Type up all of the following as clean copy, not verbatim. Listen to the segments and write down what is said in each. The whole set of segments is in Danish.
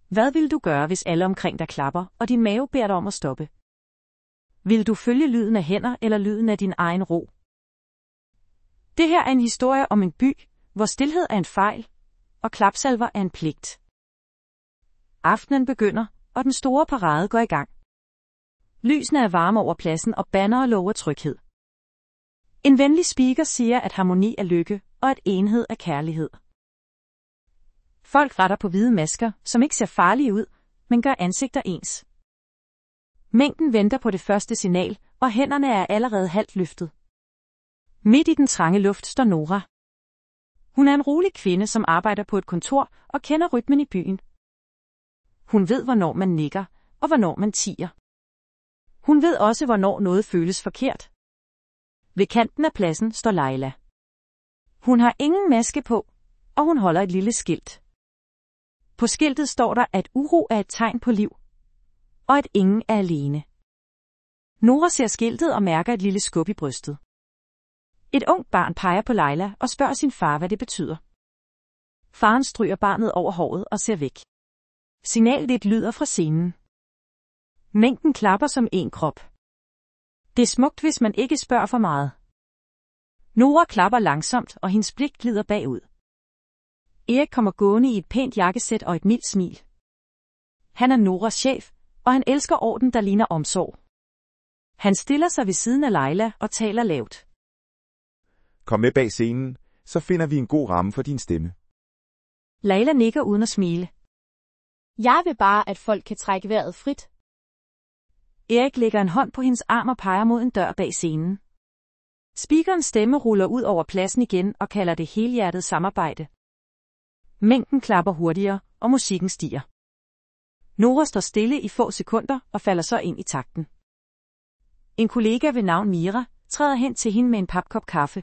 Hvad vil du gøre, hvis alle omkring dig klapper, og din mave beder dig om at stoppe? Vil du følge lyden af hænder eller lyden af din egen ro? Det her er en historie om en by, hvor stilhed er en fejl, og klapsalver er en pligt. Aftenen begynder, og den store parade går i gang. Lysene er varme over pladsen, og bannere lover tryghed. En venlig speaker siger, at harmoni er lykke, og at enhed er kærlighed. Folk retter på hvide masker, som ikke ser farlige ud, men gør ansigter ens. Mængden venter på det første signal, og hænderne er allerede halvt løftet. Midt i den trange luft står Nora. Hun er en rolig kvinde, som arbejder på et kontor og kender rytmen i byen. Hun ved, hvornår man nikker, og hvornår man tier. Hun ved også, hvornår noget føles forkert. Ved kanten af pladsen står Leila. Hun har ingen maske på, og hun holder et lille skilt. På skiltet står der, at uro er et tegn på liv, og at ingen er alene. Nora ser skiltet og mærker et lille skub i brystet. Et ungt barn peger på Leila og spørger sin far, hvad det betyder. Faren stryger barnet over håret og ser væk. Signalet lyder fra scenen. Mængden klapper som en krop. Det er smukt, hvis man ikke spørger for meget. Nora klapper langsomt, og hendes blik glider bagud. Erik kommer gående i et pænt jakkesæt og et mildt smil. Han er Noras chef, og han elsker orden, der ligner omsorg. Han stiller sig ved siden af Leila og taler lavt. Kom med bag scenen, så finder vi en god ramme for din stemme. Leila nikker uden at smile. Jeg vil bare, at folk kan trække vejret frit. Erik lægger en hånd på hendes arm og peger mod en dør bag scenen. Speakerens stemme ruller ud over pladsen igen og kalder det helhjertet samarbejde. Mængden klapper hurtigere, og musikken stiger. Nora står stille i få sekunder og falder så ind i takten. En kollega ved navn Mira træder hen til hende med en papkop kaffe.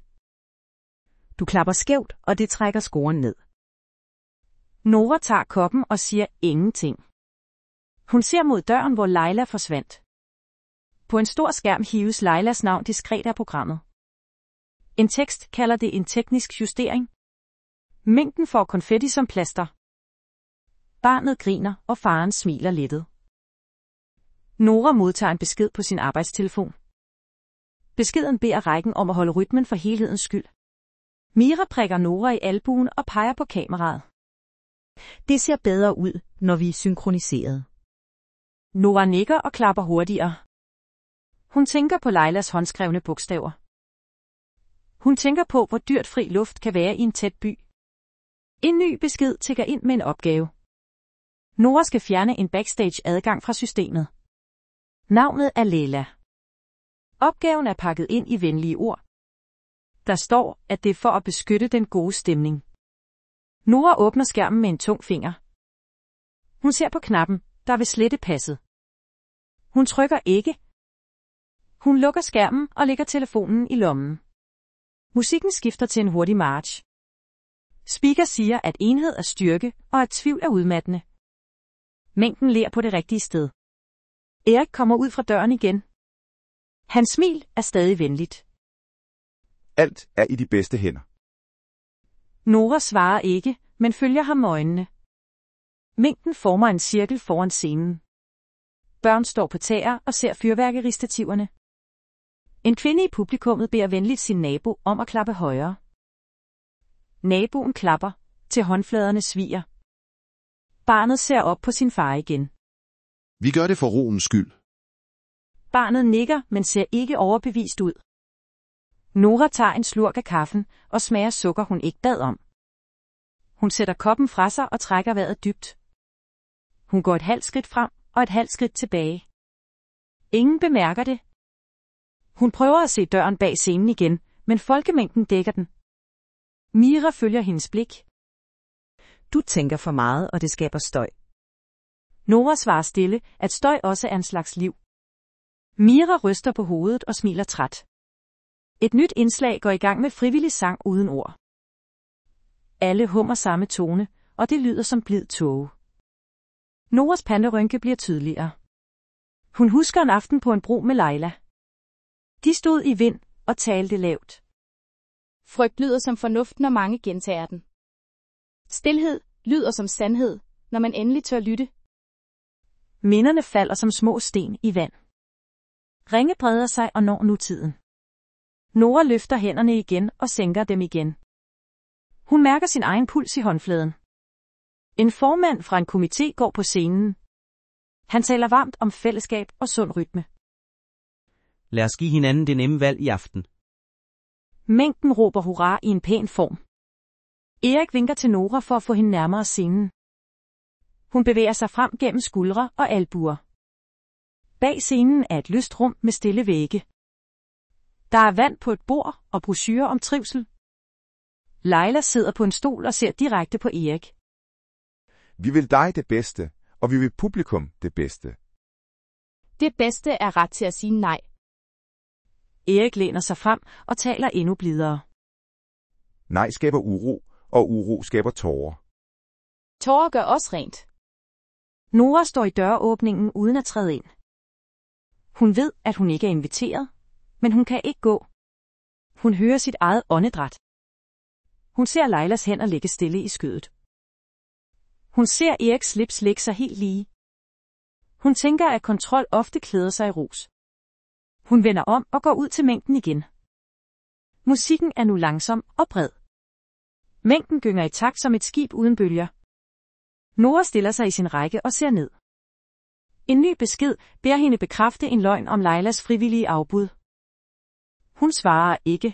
Du klapper skævt, og det trækker scoren ned. Nora tager koppen og siger ingenting. Hun ser mod døren, hvor Leila forsvandt. På en stor skærm hives Leilas navn diskret af programmet. En tekst kalder det en teknisk justering. Mængden får konfetti som plaster. Barnet griner, og faren smiler lettet. Nora modtager en besked på sin arbejdstelefon. Beskeden beder rækken om at holde rytmen for helhedens skyld. Mira prikker Nora i albuen og peger på kameraet. Det ser bedre ud, når vi er synkroniseret. Nora nikker og klapper hurtigere. Hun tænker på Leilas håndskrevne bogstaver. Hun tænker på, hvor dyrt fri luft kan være i en tæt by. En ny besked tikker ind med en opgave. Nora skal fjerne en backstage-adgang fra systemet. Navnet er Leila. Opgaven er pakket ind i venlige ord. Der står, at det er for at beskytte den gode stemning. Nora åbner skærmen med en tung finger. Hun ser på knappen, der vil slette passet. Hun trykker ikke. Hun lukker skærmen og lægger telefonen i lommen. Musikken skifter til en hurtig march. Speaker siger, at enhed er styrke, og at tvivl er udmattende. Mængden ler på det rigtige sted. Erik kommer ud fra døren igen. Hans smil er stadig venligt. Alt er i de bedste hænder. Nora svarer ikke, men følger ham med øjnene. Mængden former en cirkel foran scenen. Børn står på tæer og ser fyrværkeristativerne. En kvinde i publikummet beder venligt sin nabo om at klappe højere. Naboen klapper, til håndfladerne sviger. Barnet ser op på sin far igen. Vi gør det for roens skyld. Barnet nikker, men ser ikke overbevist ud. Nora tager en slurk af kaffen og smager sukker, hun ikke bad om. Hun sætter koppen fra sig og trækker vejret dybt. Hun går et halvt skridt frem og et halvt skridt tilbage. Ingen bemærker det. Hun prøver at se døren bag scenen igen, men folkemængden dækker den. Mira følger hendes blik. Du tænker for meget, og det skaber støj. Nora svarer stille, at støj også er en slags liv. Mira ryster på hovedet og smiler træt. Et nyt indslag går i gang med frivillig sang uden ord. Alle hummer samme tone, og det lyder som blid tåge. Noras panderynke bliver tydeligere. Hun husker en aften på en bro med Leila. De stod i vind og talte lavt. Frygt lyder som fornuft, når mange gentager den. Stilhed lyder som sandhed, når man endelig tør lytte. Minderne falder som små sten i vand. Ringe breder sig og når nutiden. Nora løfter hænderne igen og sænker dem igen. Hun mærker sin egen puls i håndfladen. En formand fra en komité går på scenen. Han taler varmt om fællesskab og sund rytme. Lad os give hinanden det nemme valg i aften. Mængden råber hurra i en pæn form. Erik vinker til Nora for at få hende nærmere scenen. Hun bevæger sig frem gennem skuldre og albuer. Bag scenen er et lyst rum med stille vægge. Der er vand på et bord og brochurer om trivsel. Laila sidder på en stol og ser direkte på Erik. Vi vil dig det bedste, og vi vil publikum det bedste. Det bedste er ret til at sige nej. Erik læner sig frem og taler endnu blidere. Nej skaber uro, og uro skaber tårer. Tårer gør også rent. Nora står i døråbningen uden at træde ind. Hun ved, at hun ikke er inviteret, men hun kan ikke gå. Hun hører sit eget åndedræt. Hun ser Lailas hænder ligge stille i skødet. Hun ser Eriks slips lægge sig helt lige. Hun tænker, at kontrol ofte klæder sig i ros. Hun vender om og går ud til mængden igen. Musikken er nu langsom og bred. Mængden gynger i takt som et skib uden bølger. Nora stiller sig i sin række og ser ned. En ny besked beder hende bekræfte en løgn om Lailas frivillige afbud. Hun svarer ikke.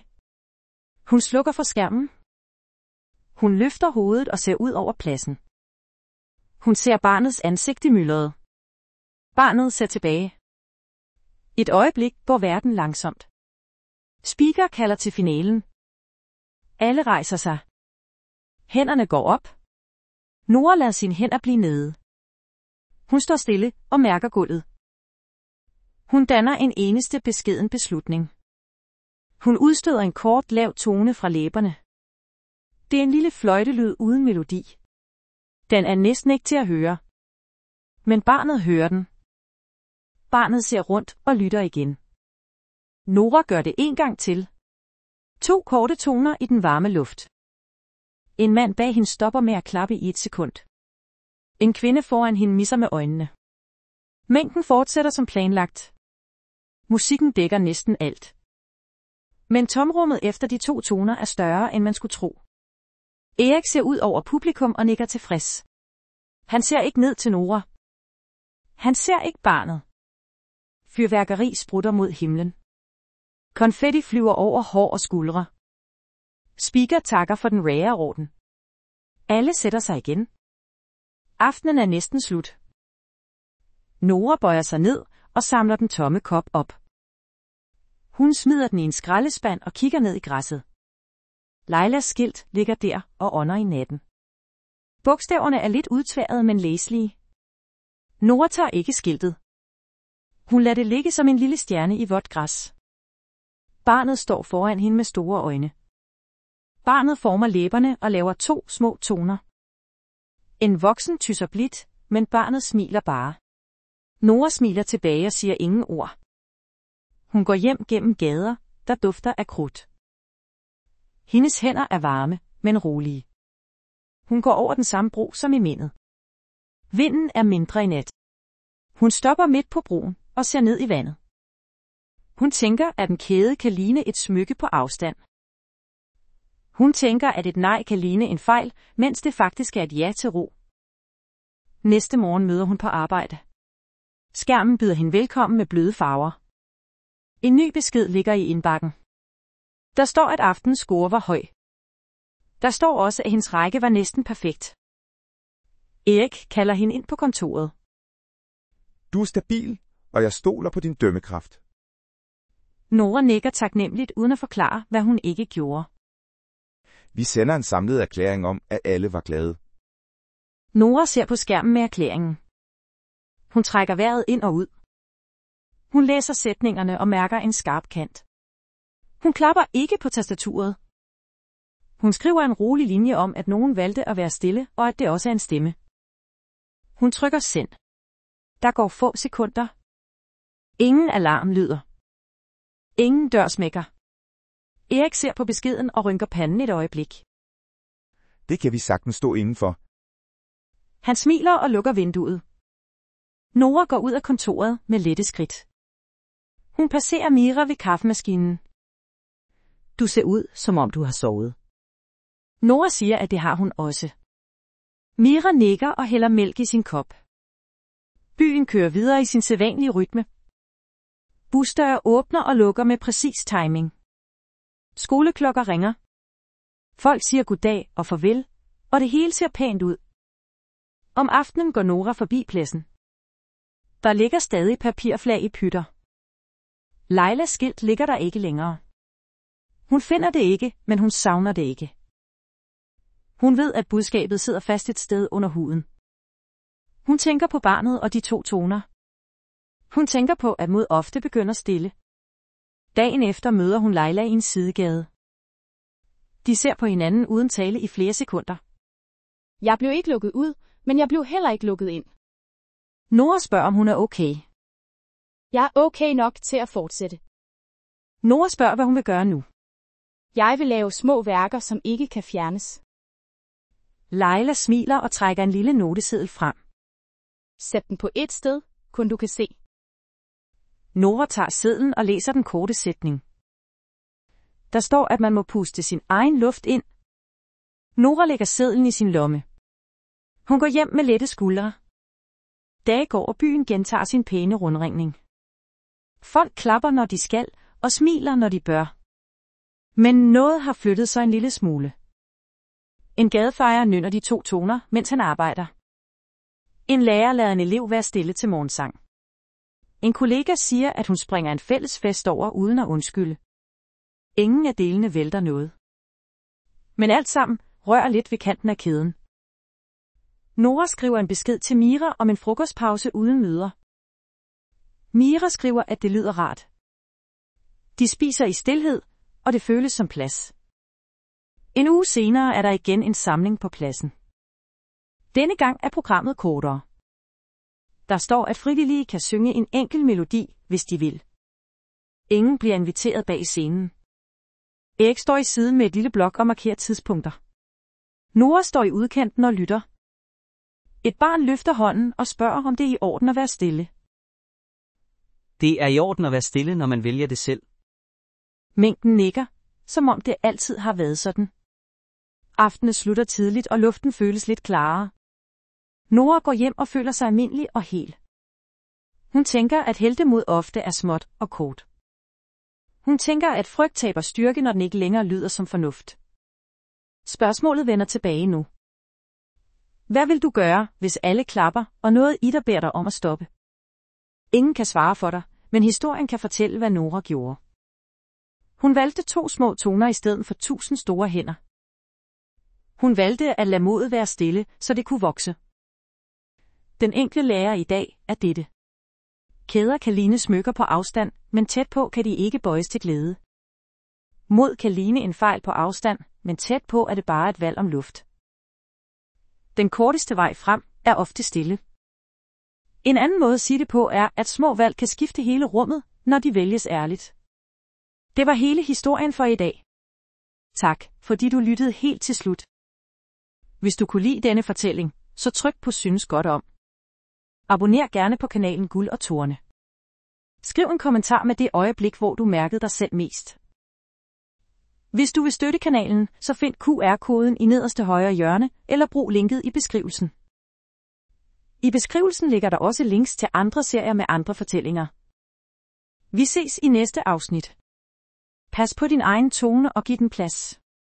Hun slukker for skærmen. Hun løfter hovedet og ser ud over pladsen. Hun ser barnets ansigt i myldret. Barnet ser tilbage. Et øjeblik går verden langsomt. Speaker kalder til finalen. Alle rejser sig. Hænderne går op. Nora lader sine hænder blive nede. Hun står stille og mærker gulvet. Hun danner en eneste beskeden beslutning. Hun udstøder en kort, lav tone fra læberne. Det er en lille fløjtelyd uden melodi. Den er næsten ikke til at høre. Men barnet hører den. Barnet ser rundt og lytter igen. Nora gør det en gang til. 2 korte toner i den varme luft. En mand bag hende stopper med at klappe i 1 sekund. En kvinde foran hende misser med øjnene. Mængden fortsætter som planlagt. Musikken dækker næsten alt. Men tomrummet efter de 2 toner er større, end man skulle tro. Erik ser ud over publikum og nikker tilfreds. Han ser ikke ned til Nora. Han ser ikke barnet. Fyrværkeri sprutter mod himlen. Konfetti flyver over hår og skuldre. Speaker takker for den rare orden. Alle sætter sig igen. Aftenen er næsten slut. Nora bøjer sig ned og samler den tomme kop op. Hun smider den i en skraldespand og kigger ned i græsset. Lailas skilt ligger der og ånder i natten. Bogstaverne er lidt udtværede, men læselige. Nora tager ikke skiltet. Hun lader det ligge som en lille stjerne i vådt græs. Barnet står foran hende med store øjne. Barnet former læberne og laver 2 små toner. En voksen tysser blidt, men barnet smiler bare. Nora smiler tilbage og siger ingen ord. Hun går hjem gennem gader, der dufter af krudt. Hendes hænder er varme, men rolige. Hun går over den samme bro som i mindet. Vinden er mindre i nat. Hun stopper midt på broen og ser ned i vandet. Hun tænker, at en kæde kan ligne et smykke på afstand. Hun tænker, at et nej kan ligne en fejl, mens det faktisk er et ja til ro. Næste morgen møder hun på arbejde. Skærmen byder hende velkommen med bløde farver. En ny besked ligger i indbakken. Der står, at aftenens score var høj. Der står også, at hendes række var næsten perfekt. Erik kalder hende ind på kontoret. Du er stabil, og jeg stoler på din dømmekraft. Nora nikker taknemmeligt uden at forklare, hvad hun ikke gjorde. Vi sender en samlet erklæring om, at alle var glade. Nora ser på skærmen med erklæringen. Hun trækker vejret ind og ud. Hun læser sætningerne og mærker en skarp kant. Hun klapper ikke på tastaturet. Hun skriver en rolig linje om, at nogen valgte at være stille, og at det også er en stemme. Hun trykker send. Der går få sekunder. Ingen alarm lyder. Ingen dør smækker. Erik ser på beskeden og rynker panden et øjeblik. Det kan vi sagtens stå indenfor. Han smiler og lukker vinduet. Nora går ud af kontoret med lette skridt. Hun passerer Mira ved kaffemaskinen. Du ser ud, som om du har sovet. Nora siger, at det har hun også. Mira nikker og hælder mælk i sin kop. Byen kører videre i sin sædvanlige rytme. Busdøre åbner og lukker med præcis timing. Skoleklokker ringer. Folk siger goddag og farvel, og det hele ser pænt ud. Om aftenen går Nora forbi pladsen. Der ligger stadig papirflag i pytter. Lailas skilt ligger der ikke længere. Hun finder det ikke, men hun savner det ikke. Hun ved, at budskabet sidder fast et sted under huden. Hun tænker på barnet og de 2 toner. Hun tænker på, at mod ofte begynder stille. Dagen efter møder hun Laila i en sidegade. De ser på hinanden uden tale i flere sekunder. Jeg blev ikke lukket ud, men jeg blev heller ikke lukket ind. Nora spørger, om hun er okay. Jeg er okay nok til at fortsætte. Nora spørger, hvad hun vil gøre nu. Jeg vil lave små værker, som ikke kan fjernes. Laila smiler og trækker en lille noteseddel frem. Sæt den på et sted, kun du kan se. Nora tager sedlen og læser den korte sætning. Der står, at man må puste sin egen luft ind. Nora lægger sedlen i sin lomme. Hun går hjem med lette skuldre. Dage går, og byen gentager sin pæne rundringning. Folk klapper, når de skal, og smiler, når de bør. Men noget har flyttet sig en lille smule. En gadefejer nynner de 2 toner, mens han arbejder. En lærer lader en elev være stille til morgensang. En kollega siger, at hun springer en fælles fest over uden at undskylde. Ingen af delene vælter noget. Men alt sammen rører lidt ved kanten af kæden. Nora skriver en besked til Mira om en frokostpause uden møder. Mira skriver, at det lyder rart. De spiser i stilhed, og det føles som plads. En uge senere er der igen en samling på pladsen. Denne gang er programmet kortere. Der står, at frivillige kan synge en enkelt melodi, hvis de vil. Ingen bliver inviteret bag scenen. Erik står i siden med et lille blok og markerer tidspunkter. Nora står i udkanten og lytter. Et barn løfter hånden og spørger, om det er i orden at være stille. Det er i orden at være stille, når man vælger det selv. Mængden nikker, som om det altid har været sådan. Aftenen slutter tidligt, og luften føles lidt klarere. Nora går hjem og føler sig almindelig og hel. Hun tænker, at heltemod ofte er småt og kort. Hun tænker, at frygt taber styrke, når den ikke længere lyder som fornuft. Spørgsmålet vender tilbage nu. Hvad vil du gøre, hvis alle klapper, og noget i dig beder dig om at stoppe? Ingen kan svare for dig, men historien kan fortælle, hvad Nora gjorde. Hun valgte 2 små toner i stedet for 1000 store hænder. Hun valgte at lade modet være stille, så det kunne vokse. Den enkle lærer i dag er dette. Kæder kan ligne smykker på afstand, men tæt på kan de ikke bøjes til glæde. Mod kan ligne en fejl på afstand, men tæt på er det bare et valg om luft. Den korteste vej frem er ofte stille. En anden måde at sige det på er, at små valg kan skifte hele rummet, når de vælges ærligt. Det var hele historien for i dag. Tak, fordi du lyttede helt til slut. Hvis du kunne lide denne fortælling, så tryk på synes godt om. Abonner gerne på kanalen Guld og Torne. Skriv en kommentar med det øjeblik, hvor du mærkede dig selv mest. Hvis du vil støtte kanalen, så find QR-koden i nederste højre hjørne, eller brug linket i beskrivelsen. I beskrivelsen ligger der også links til andre serier med andre fortællinger. Vi ses i næste afsnit. Pas på din egen tone og giv den plads.